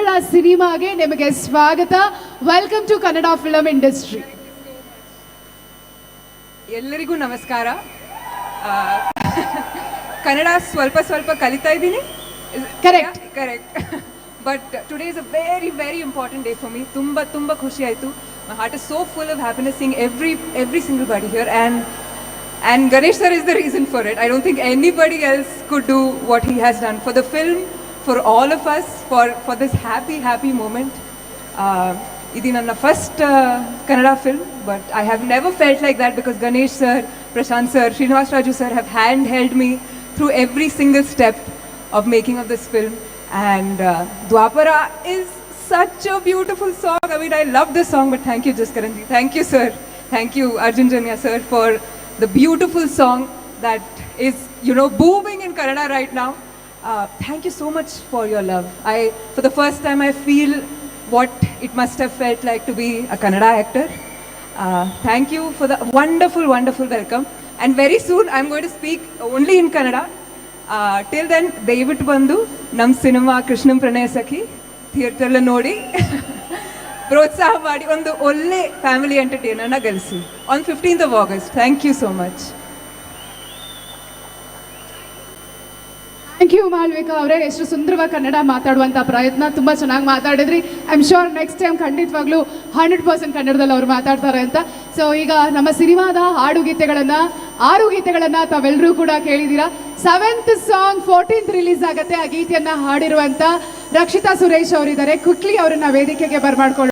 ಕನ್ನಡ ಸಿನಿಮಾಗೆ ನಿಮಗೆ ಸ್ವಾಗತ. Welcome to Kannada film industry. ಎಲ್ಲರಿಗೂ ನಮಸ್ಕಾರ. ಕನ್ನಡ ಸ್ವಲ್ಪ ಸ್ವಲ್ಪ ಕಲಿತಾ ಇದ್ದೀನಿ. Correct. But today is a very very important day for me. ತುಂಬ ತುಂಬ ಖುಷಿ ಆಯಿತು. My heart is so full of happiness seeing every single body here. And Ganesh sir is the reason for it. I don't think anybody else could do what he has done for the film, for all of us, for this happy moment. Idi nanna first Kannada film, but I have never felt like that because Ganesh sir, Prashant sir, Srinivas Raju sir have handheld me through every single step of making of this film. And Dwapara is such a beautiful song. I mean, I love this song, but thank you, Jaskaranji. Thank you, sir. Thank you, Arjun Janya sir, for the beautiful song that is, booming in Kannada right now. Thank you so much for your love. For the first time, I feel what it must have felt like to be a Kannada actor. Thank you for the wonderful welcome. And very soon, I'm going to speak only in Kannada. Till then, David Bandhu, Nam Cinema Krishnam Pranaya Sakhi, theatre la nodi. ಪ್ರೋತ್ಸಾಹ ಮಾಡಿ ಒಂದು ಒಳ್ಳೆ family ಎಂಟರ್ಟೈನರ್ನ ಗಳಿಸಿ on 15th of August. Thank you so much. Thank you Malvika ಅವರೇ. ಎಷ್ಟು ಸುಂದರವಾಗಿ ಕನ್ನಡ ಮಾತಾಡುವಂಥ ಪ್ರಯತ್ನ, ತುಂಬ ಚೆನ್ನಾಗಿ ಮಾತಾಡಿದ್ರಿ. I am sure next time ಖಂಡಿತವಾಗ್ಲೂ 100% ಕನ್ನಡದಲ್ಲಿ ಅವ್ರು ಮಾತಾಡ್ತಾರೆ ಅಂತ. ಸೊ ಈಗ ನಮ್ಮ ಸಿನಿಮಾದ ಆರು ಗೀತೆಗಳನ್ನು ತಾವೆಲ್ಲರೂ ಕೂಡ ಕೇಳಿದ್ದೀರಾ. 7th ಸಾಂಗ್ 14th ರಿಲೀಸ್ ಆಗುತ್ತೆ. ಆ ಗೀತೆಯನ್ನು ಹಾಡಿರುವಂಥ ರಕ್ಷಿತಾ ಸುರೇಶ್ ಅವರಿದ್ದಾರೆ. ಕ್ವಿಕ್ಲಿ ಅವರನ್ನ ವೇದಿಕೆಗೆ ಬರ್ಮಾಡ್ಕೊಳ್ಳಿ.